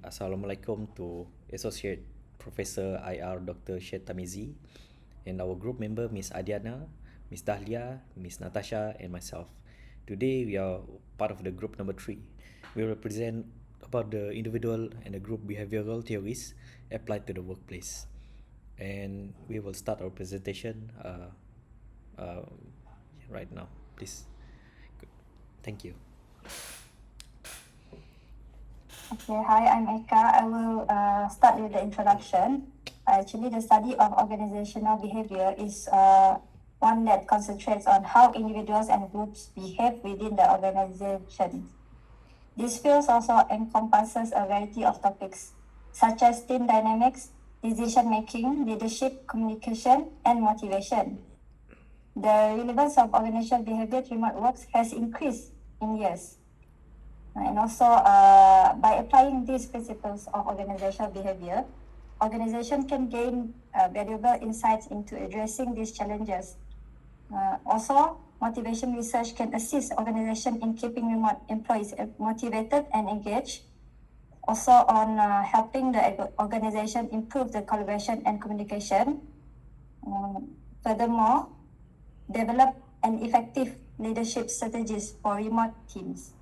Assalamualaikum to Associate Professor IR Dr. Syed Tamizi and our group member Miss Adiana, Miss Dahlia, Miss Natasha and myself. Today we are part of the group number 3. We represent about the individual and the group behavioral theories applied to the workplace. And we will start our presentation right now. Please. Good. Thank you. Okay, hi, I'm Eka. I will start with the introduction. Actually, the study of organizational behavior is one that concentrates on how individuals and groups behave within the organization. This field also encompasses a variety of topics, such as team dynamics, decision-making, leadership, communication, and motivation. The relevance of organizational behavior to remote works has increased in years. And also, by applying these principles of organizational behavior, organization can gain valuable insights into addressing these challenges. Also, motivation research can assist organization in keeping remote employees motivated and engaged. Also, on helping the organization improve the collaboration and communication. Furthermore, develop an effective leadership strategies for remote teams.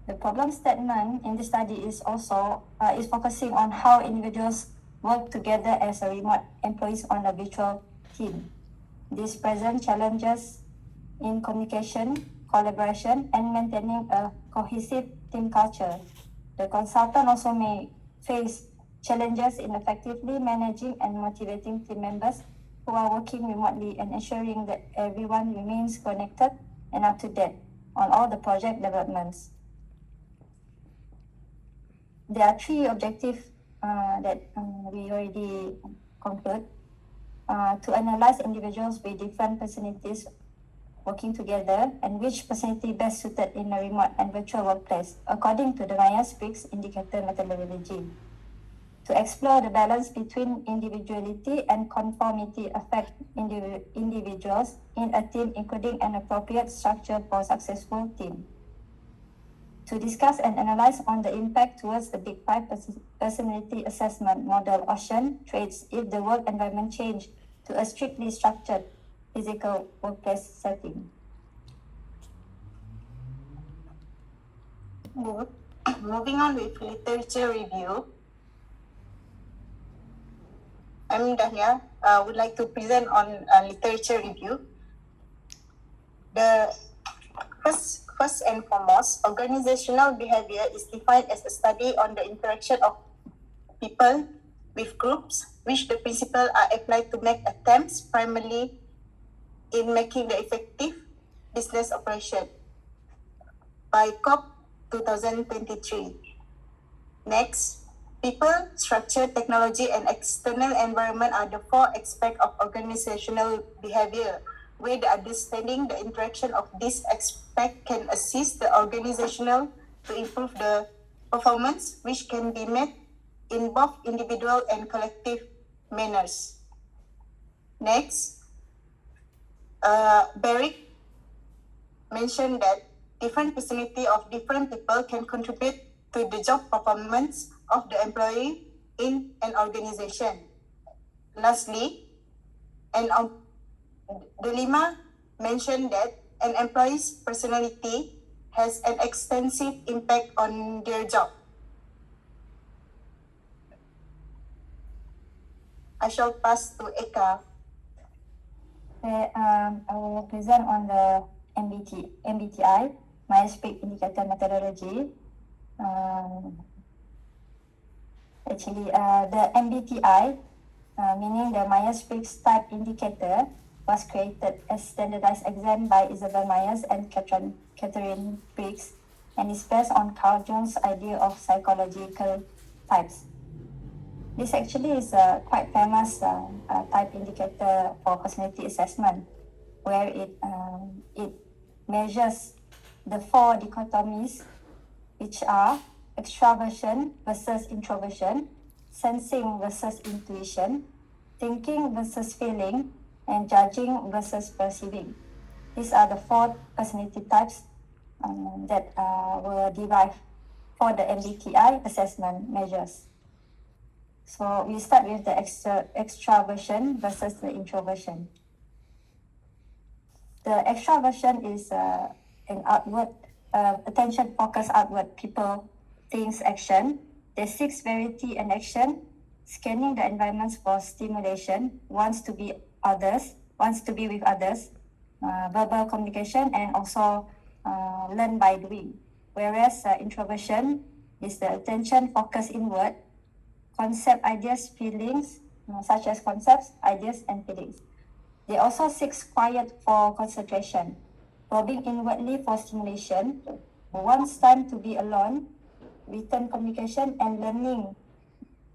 The problem statement in the study is also is focusing on how individuals work together as a remote employees on a virtual team. These present challenges in communication, collaboration, and maintaining a cohesive team culture. The consultant also may face challenges in effectively managing and motivating team members who are working remotely and ensuring that everyone remains connected and up to date on all the project developments. There are 3 objectives that we already conclude. To analyze individuals with different personalities working together and which personality best suited in a remote and virtual workplace according to the Myers-Briggs indicator methodology. To explore the balance between individuality and conformity affect individuals in a team, including an appropriate structure for a successful team. To discuss and analyze on the impact towards the Big 5 personality assessment model OCEAN traits if the work environment change to a strictly structured physical workplace setting. Moving on with literature review. I'm Dahlia. Would like to present on literature review. The First and foremost, organizational behavior is defined as a study on the interaction of people with groups, which the principles are applied to make attempts primarily in making the effective business operation by COP 2023. Next, people, structure, technology, and external environment are the 4 aspects of organizational behavior, where the understanding the interaction of this aspect can assist the organizational to improve the performance, which can be made in both individual and collective manners. Next, Barrick mentioned that different personality of different people can contribute to the job performance of the employee in an organization. Lastly, the Lima mentioned that an employee's personality has an extensive impact on their job. I shall pass to Eka. Okay, I will present on the MBTI, Myers-Briggs indicator methodology. The MBTI, meaning the Myers-Briggs type indicator, was created as standardized exam by Isabel Myers and Catherine Briggs, and is based on Carl Jung's idea of psychological types. This actually is a quite famous type indicator for personality assessment, where it measures the 4 dichotomies, which are extraversion versus introversion, sensing versus intuition, thinking versus feeling, and judging versus perceiving. These are the 4 personality types that were derived for the MBTI assessment measures. So we start with the extraversion versus the introversion. The extraversion is an outward, attention-focused outward people, things, action. They seek variety and action, scanning the environments for stimulation, wants to be with others, verbal communication, and also learn by doing. Whereas introversion is the attention focused inward, concept, ideas, feelings, such as concepts, ideas, and feelings. They also seek quiet for concentration, probing inwardly for stimulation, wants time to be alone, written communication, and learning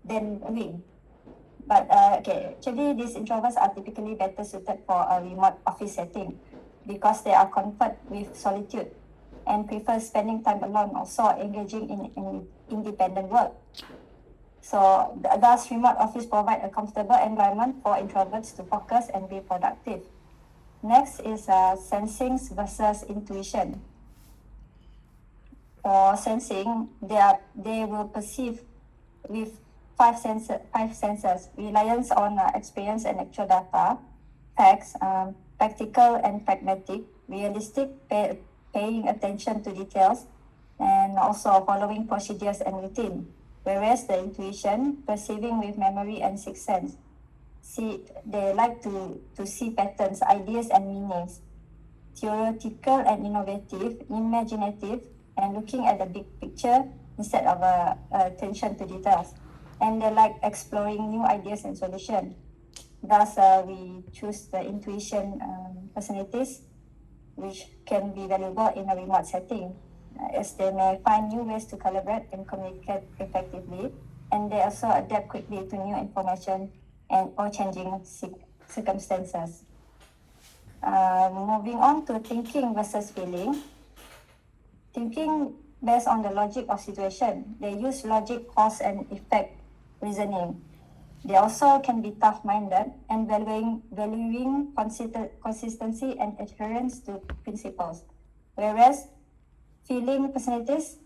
than doing. But actually these introverts are typically better suited for a remote office setting because they are comfort with solitude and prefer spending time alone, also engaging in independent work. So thus remote office provide a comfortable environment for introverts to focus and be productive. Next is sensing versus intuition. For sensing, they will perceive with five senses, reliance on experience and actual data, facts, practical and pragmatic, realistic, paying attention to details, and also following procedures and routine. Whereas the intuition, perceiving with memory and sixth sense. They like to see patterns, ideas, and meanings. Theoretical and innovative, imaginative, and looking at the big picture instead of attention to details. And they like exploring new ideas and solutions. Thus, we choose the intuition personalities, which can be valuable in a remote setting, as they may find new ways to collaborate and communicate effectively, and they also adapt quickly to new information and or changing circumstances. Moving on to thinking versus feeling. Thinking based on the logic of situation. They use logic, cause and effect reasoning. They also can be tough-minded and valuing consistency and adherence to principles. Whereas feeling personalities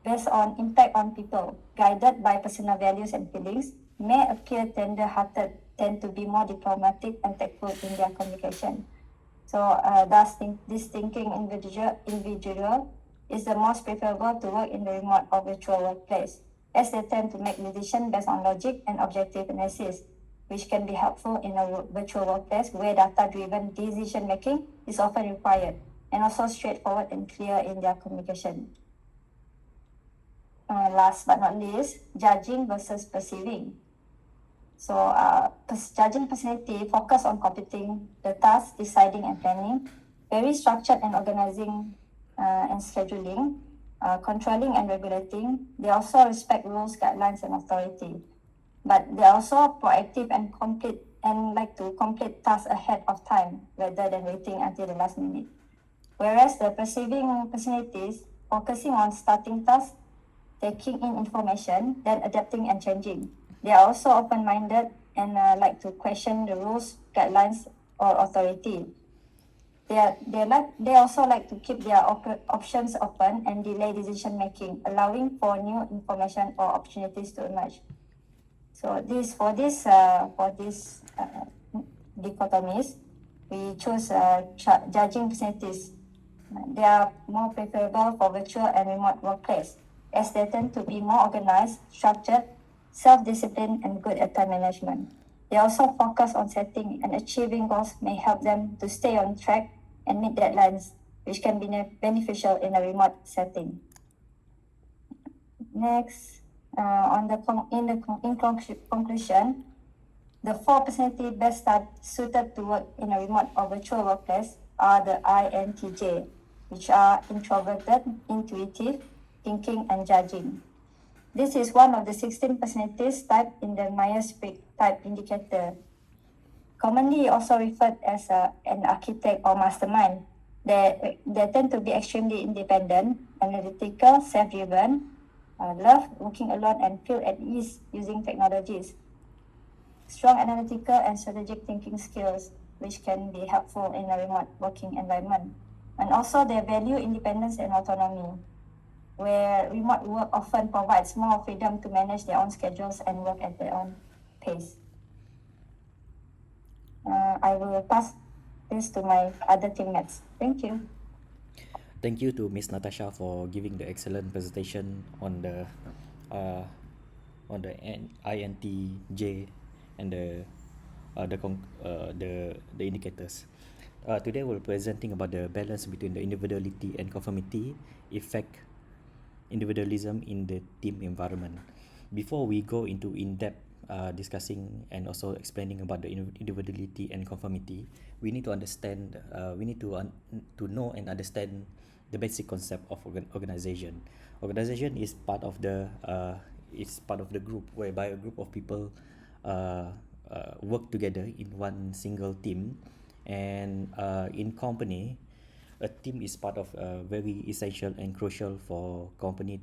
based on impact on people, guided by personal values and feelings, may appear tender-hearted, tend to be more diplomatic and tactful in their communication. So thus this thinking individual is the most preferable to work in the remote or virtual workplace, as they tend to make decisions based on logic and objective analysis, which can be helpful in a virtual workplace where data-driven decision-making is often required, and also straightforward and clear in their communication. Last but not least, judging versus perceiving. So judging personality focus on completing the task, deciding and planning, very structured and organizing and scheduling, controlling and regulating. They also respect rules, guidelines and authority. But they are also proactive and like to complete tasks ahead of time rather than waiting until the last minute. Whereas the perceiving personalities focusing on starting tasks, taking in information, then adapting and changing. They are also open-minded and like to question the rules, guidelines, or authority. They also like to keep their options open and delay decision making, allowing for new information or opportunities to emerge. So for these dichotomies, we choose judging personalities. They are more preferable for virtual and remote workplace, as they tend to be more organized, structured, self-disciplined, and good at time management. They also focus on setting and achieving goals may help them to stay on track and meet deadlines, which can be beneficial in a remote setting. Next, in conclusion, the 4 personality best suited to work in a remote or virtual workplace are the INTJ, which are introverted, intuitive, thinking, and judging. This is one of the 16 personalities typed in the Myers-Briggs type indicator. Commonly also referred as an architect or mastermind. They tend to be extremely independent, analytical, self-driven, love working alone, and feel at ease using technologies. Strong analytical and strategic thinking skills, which can be helpful in a remote working environment. And also they value independence and autonomy. where remote work often provides more freedom to manage their own schedules and work at their own pace. I will pass this to my other teammates. Thank you. Thank you to Miss Natasha for giving the excellent presentation uh, on the INTJ and the indicators. Today we're presenting about the balance between the individuality and conformity effect individualism in the team environment. Before we go into in-depth discussing and also explaining about the individuality and conformity, we need to understand, we need to know and understand the basic concept of organization. Organization is part of the group whereby a group of people work together in one single team, and in company a team is part of very essential and crucial for company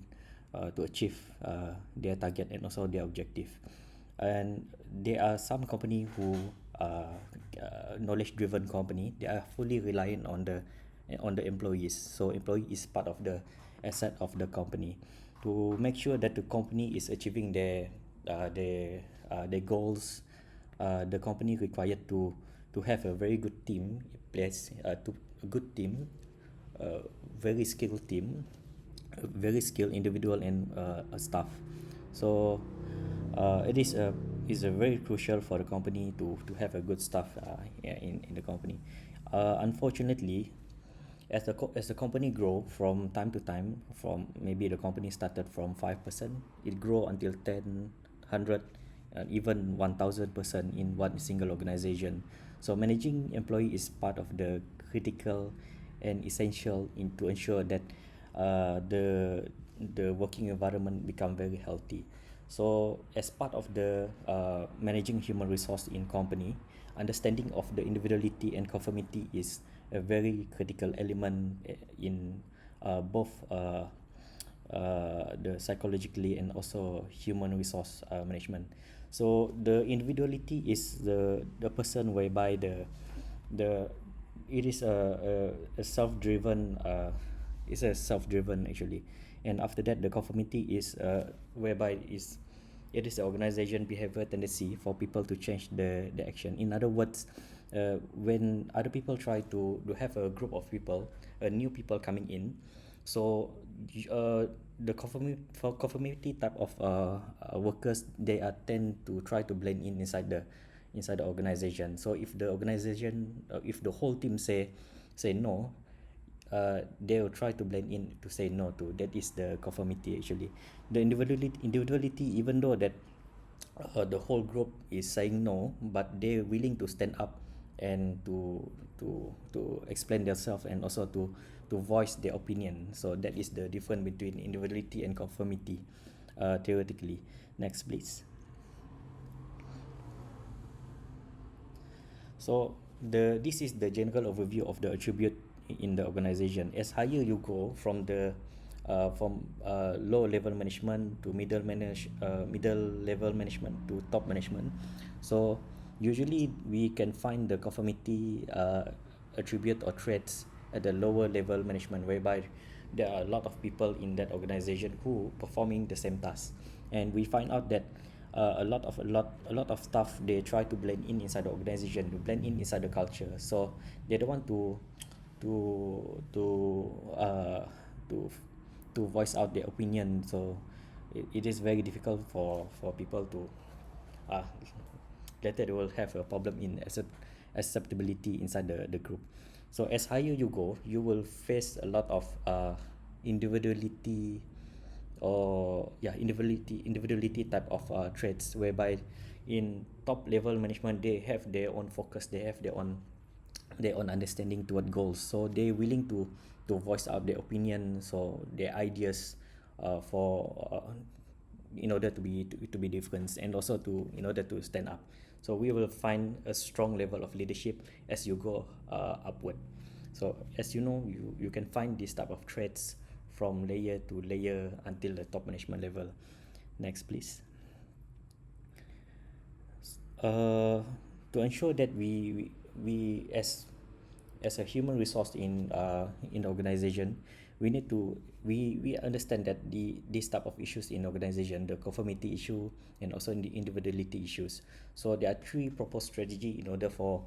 to achieve their target and also their objective. And there are some company who knowledge driven company, they are fully reliant on the employees, so employee is part of the asset of the company to make sure that the company is achieving their goals. The company required to have a very good team in place, to a good team, very skilled team, very skilled individual and staff. So it is a very crucial for the company to have a good staff in the company. Unfortunately, as the company grow from time to time, from maybe the company started from 5%, it grow until 10, 100, and even 1,000% in one single organization. So managing employee is part of the critical and essential to ensure that the working environment become very healthy. So as part of the managing human resource in company, understanding of the individuality and conformity is a very critical element in both the psychologically and also human resource management. So the individuality is the person whereby the it is a self-driven it's a self-driven actually. And after that, the conformity is whereby it is the organization behavior tendency for people to change the action. In other words, when other people try to have a group of people, new people coming in, so the conformity type of workers, they are tend to try to blend in inside the organization. So if the organization, if the whole team say no, they will try to blend in to say no to. That is the conformity actually. The individuality, even though that the whole group is saying no, but they're willing to stand up and to explain themselves and also to voice their opinion. So that is the difference between individuality and conformity, theoretically. Next, please. So this is the general overview of the attribute in the organization. As higher you go from low level management to middle level management to top management, so usually we can find the conformity attribute or traits at the lower level management, whereby there are a lot of people in that organization who performing the same task, and we find out that a lot of staff, they try to blend in inside the organization, to blend in inside the culture. So they don't want to uh, to to voice out their opinion. So it is very difficult for people to later they will have a problem in acceptability inside the group. So as higher you go, you will face a lot of individuality or individuality type of traits, whereby in top level management, they have their own focus, they have their own understanding toward goals, so they're willing to voice out their opinion, so their ideas for in order to be different, and also to in order to stand up. So we will find a strong level of leadership as you go upward. So as you know, you can find this type of traits from layer to layer until the top management level. Next, please. To ensure that we as a human resource in the organization, we need to we understand that this type of issues in organization, the conformity issue and also the individuality issues. So there are three proposed strategy in order for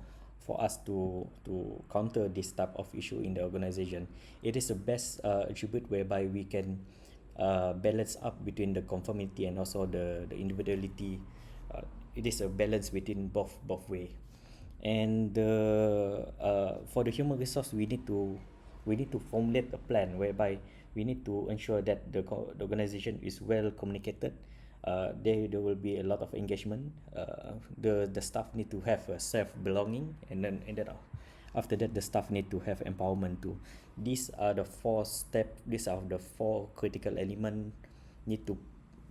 us to counter this type of issue in the organization. It is the best attribute whereby we can balance up between the conformity and also the individuality. It is a balance between both way. And for the human resource, we need to formulate a plan whereby we need to ensure that the organization is well communicated. There will be a lot of engagement. The staff need to have a self belonging, and then after that the staff need to have empowerment too. These are the four step. These are the four critical element need to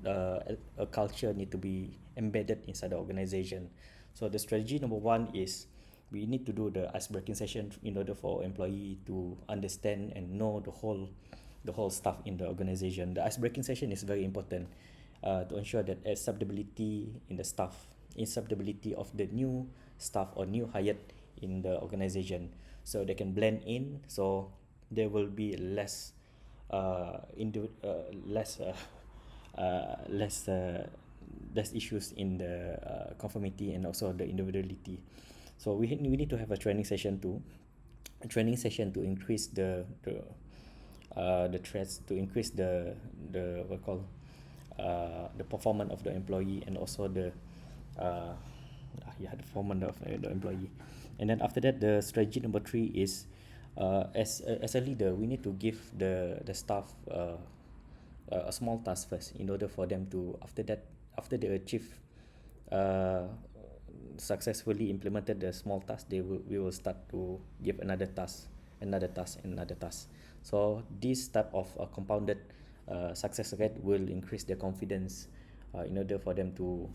a culture need to be embedded inside the organization. So the strategy number one is we need to do the ice breaking session in order for employee to understand and know the whole staff in the organization. The ice breaking session is very important to ensure that acceptability in the staff, acceptability of the new staff or new hired in the organization, so they can blend in. So there will be less less issues in the conformity and also the individuality. So we need to have a training session too, a training session to increase the threats, to increase the what call the performance of the employee and also the the performance of the employee. And then after that, the strategy number three is as a leader, we need to give the staff a small task first in order for them to, after they achieve successfully implemented the small task, we will start to give another task, another task, another task. So this type of compounded success rate will increase their confidence in order for them to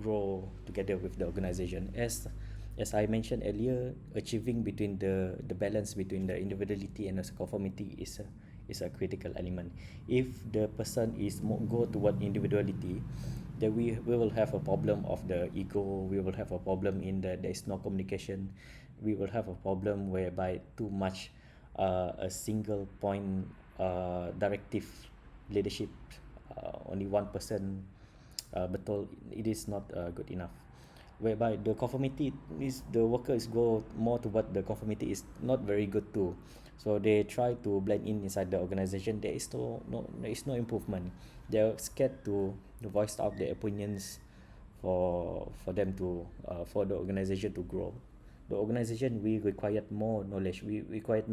grow together with the organization. As I mentioned earlier, achieving between the balance between the individuality and the conformity is a critical element. If the person is more go toward individuality, then we will have a problem of the ego. We will have a problem in that there is no communication. We will have a problem whereby too much a single point directive leadership, only one person betul, it is not good enough. Whereby the conformity is, the workers go more toward the conformity is not very good too. So they try to blend in inside the organization. There is no improvement. They are scared to voice out their opinions for them to for the organization to grow. The organization, we required more knowledge. We required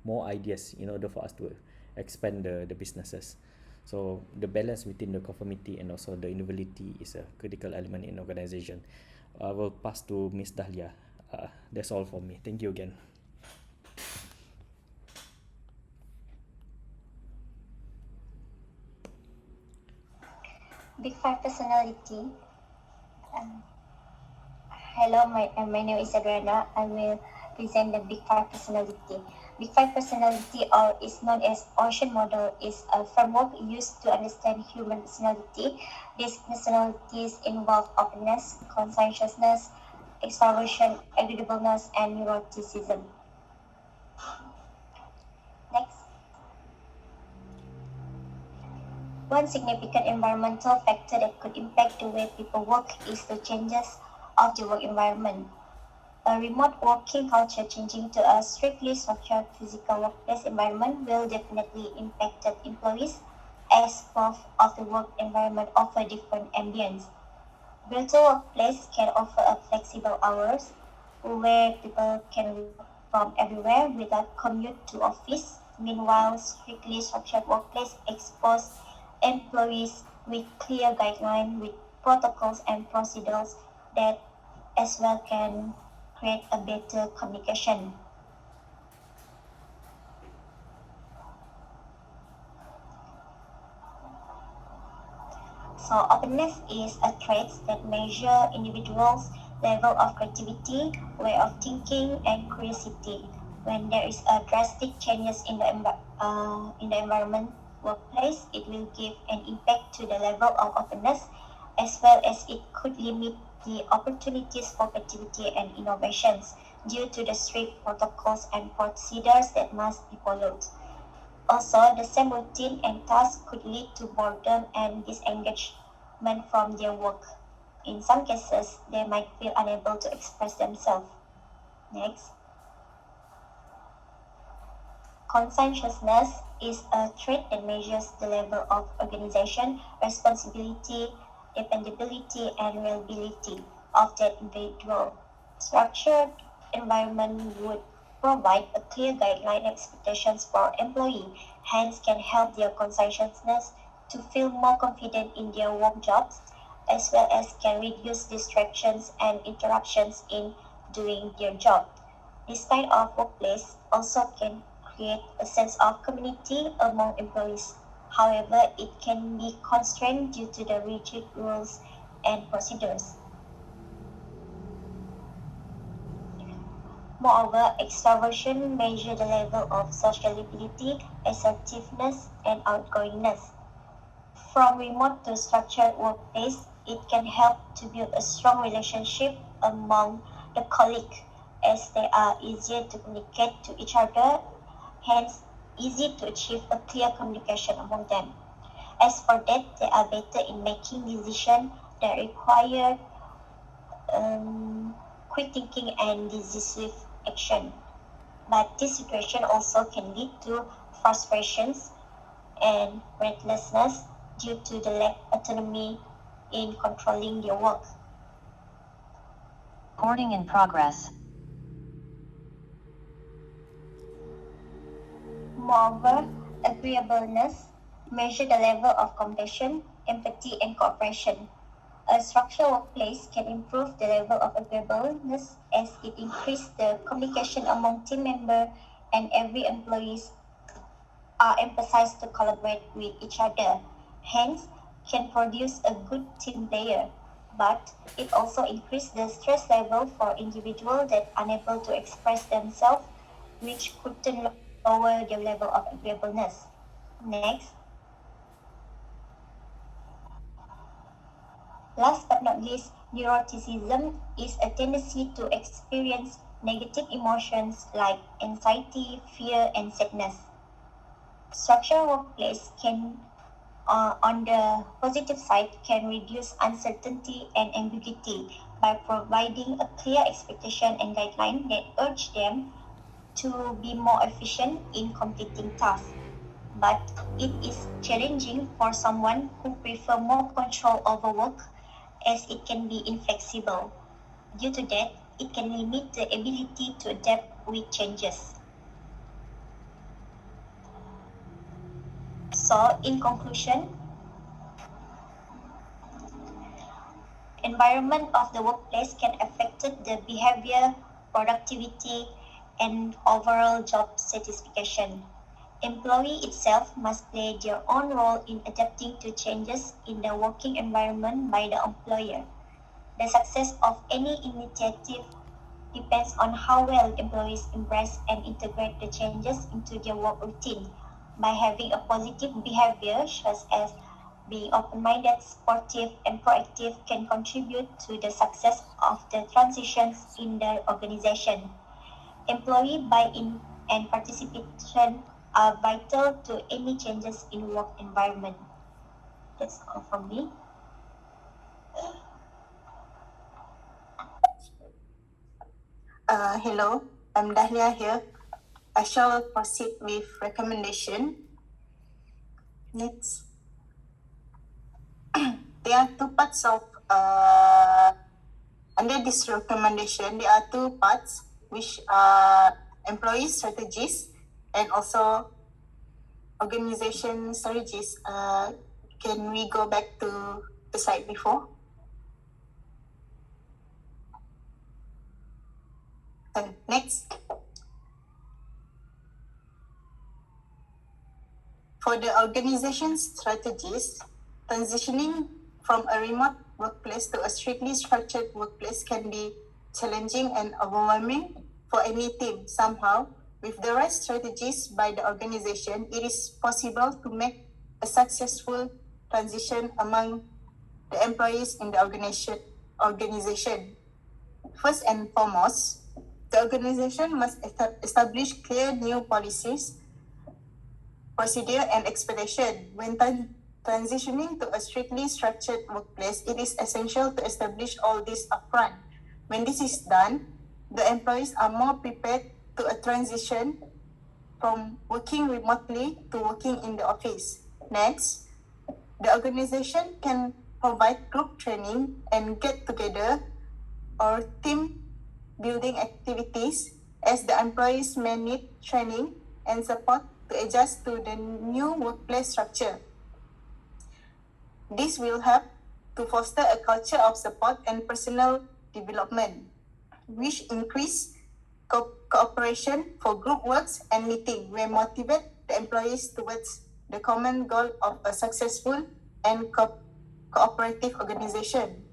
more ideas in order for us to expand the businesses. So the balance between the conformity and also the individuality is a critical element in organization. I will pass to Miss Dahlia. That's all for me. Thank you again. Big Five personality. Hello, my name is Adriana. I will present the Big Five personality. Big Five personality, or is known as Ocean model, is a framework used to understand human personality. These personalities involve openness, conscientiousness, extroversion, agreeableness, and neuroticism. Next. One significant environmental factor that could impact the way people work is the changes of the work environment. A remote working culture changing to a strictly structured physical workplace environment will definitely impact employees, as both of the work environment offer different ambience. Virtual workplace can offer a flexible hours where people can work from everywhere without commute to office. Meanwhile, strictly structured workplace expose employees with clear guidelines, with protocols and procedures that as well can create a better communication. So openness is a trait that measures individuals' level of creativity, way of thinking, and curiosity. When there is a drastic changes in the environment workplace, it will give an impact to the level of openness, as well as it could limit the opportunities for creativity and innovations due to the strict protocols and procedures that must be followed. Also, the same routine and tasks could lead to boredom and disengagement from their work. In some cases, they might feel unable to express themselves. Next. Conscientiousness is a trait that measures the level of organization, responsibility, dependability, and reliability of that individual. Structured environment would provide a clear guideline and expectations for employee, hence can help their conscientiousness to feel more confident in their work jobs, as well as can reduce distractions and interruptions in doing their job. This kind of workplace also can create a sense of community among employees. However, it can be constrained due to the rigid rules and procedures. Moreover, extraversion measures the level of sociability, assertiveness, and outgoingness. From remote to structured workplace, it can help to build a strong relationship among the colleagues as they are easier to communicate to each other, hence easy to achieve a clear communication among them. As for that, they are better in making decisions that require quick thinking and decisive action. But this situation also can lead to frustrations and breathlessness due to the lack of autonomy in controlling their work. Recording in progress. Moreover, agreeableness measures the level of compassion, empathy, and cooperation. A structured workplace can improve the level of agreeableness as it increases the communication among team members and every employees are emphasized to collaborate with each other. Hence, can produce a good team player. But it also increases the stress level for individuals that are unable to express themselves, which could lower their level of agreeableness. Next. Last but not least, neuroticism is a tendency to experience negative emotions like anxiety, fear, and sadness. Structured workplace can, on the positive side, can reduce uncertainty and ambiguity by providing a clear expectation and guideline that urge them to be more efficient in completing tasks. But it is challenging for someone who prefer more control over work as it can be inflexible. Due to that, it can limit the ability to adapt with changes. So, in conclusion, environment of the workplace can affect the behavior, productivity, and overall job satisfaction. Employee itself must play their own role in adapting to changes in the working environment by the employer. The success of any initiative depends on how well employees embrace and integrate the changes into their work routine. By having a positive behavior such as being open-minded, supportive, and proactive can contribute to the success of the transitions in the organization. Employee buy-in and participation are vital to any changes in work environment. That's all from me. Hello, I'm Dahlia here. I shall proceed with recommendation. Next. There are two parts of under this recommendation. There are two parts which are employee strategies and also organization strategies. Can we go back to the slide before? Next. For the organization strategies, transitioning from a remote workplace to a strictly structured workplace can be challenging and overwhelming for any team. Somehow, with the right strategies by the organization, it is possible to make a successful transition among the employees in the organization. First and foremost, the organization must establish clear new policies procedure, and expectation. When transitioning to a strictly structured workplace, it is essential to establish all this upfront. When this is done, the employees are more prepared to a transition from working remotely to working in the office. Next, the organization can provide group training and get together or team building activities as the employees may need training and support to adjust to the new workplace structure. This will help to foster a culture of support and personal development, which increase cooperation for group works and meeting, where motivate the employees towards the common goal of a successful and cooperative organization.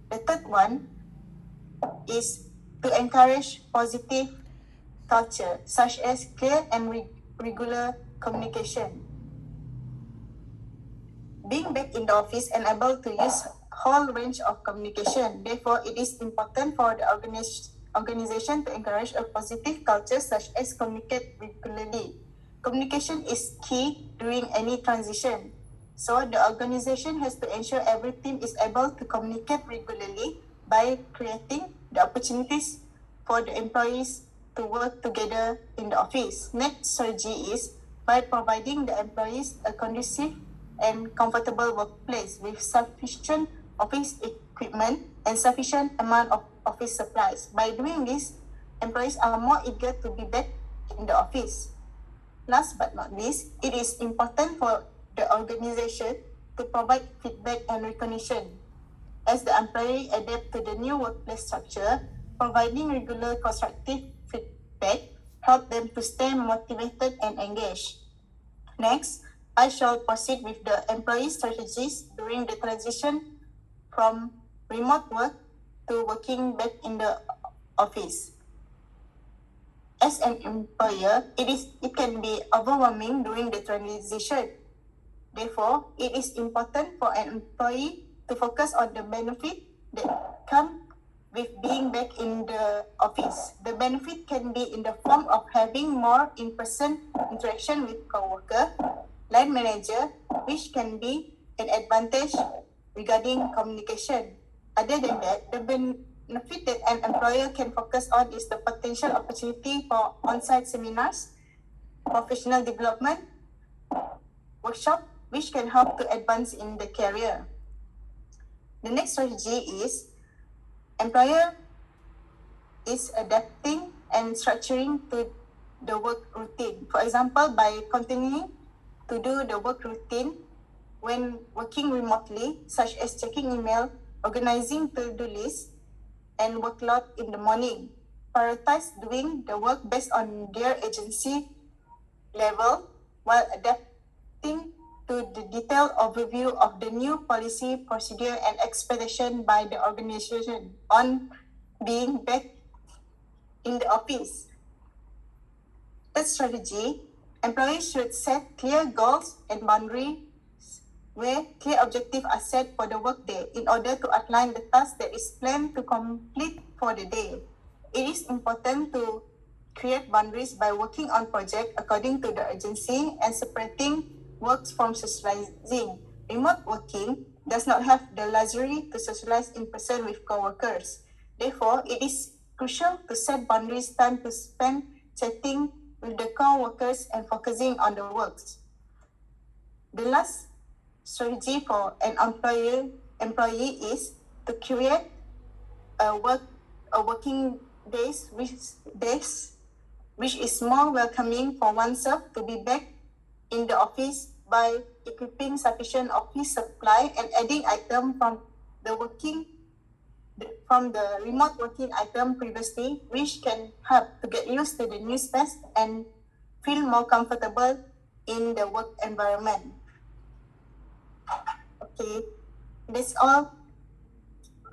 The third one is to encourage positive culture, such as clear and regular communication. Being back in the office and able to use whole range of communication. Therefore, it is important for the organization to encourage a positive culture such as communicate regularly. Communication is key during any transition. So the organization has to ensure every team is able to communicate regularly by creating the opportunities for the employees to work together in the office. Next strategy is by providing the employees a conducive and comfortable workplace with sufficient office equipment and sufficient amount of office supplies. By doing this, employees are more eager to be back in the office. Last but not least, it is important for the organization to provide feedback and recognition. As the employee adapt to the new workplace structure, providing regular constructive feedback help them to stay motivated and engaged. Next, I shall proceed with the employee strategies during the transition from remote work to working back in the office. As an employer, it can be overwhelming during the transition. Therefore, it is important for an employee to focus on the benefit that come with being back in the office. The benefit can be in the form of having more in-person interaction with coworker, line manager, which can be an advantage regarding communication. Other than that, the benefit that an employer can focus on is the potential opportunity for on-site seminars, professional development, workshop, which can help to advance in the career. The next strategy is employer is adapting and structuring to the work routine. For example, by continuing to do the work routine when working remotely, such as checking email, organizing to-do lists, and workload in the morning. Prioritize doing the work based on their agency level while adapting to the detailed overview of the new policy, procedure, and expectation by the organization on being back in the office. Third strategy, employees should set clear goals and boundaries where clear objectives are set for the workday in order to outline the task that is planned to complete for the day. It is important to create boundaries by working on projects according to the urgency and separating works from socializing. Remote working does not have the luxury to socialize in person with coworkers. Therefore, it is crucial to set boundaries time to spend chatting with the co-workers and focusing on the works. The last strategy for an employee is to create a working days which is more welcoming for oneself to be back in the office by equipping sufficient office supply and adding items from the remote working item previously, which can help to get used to the new space and feel more comfortable in the work environment. Okay, that's all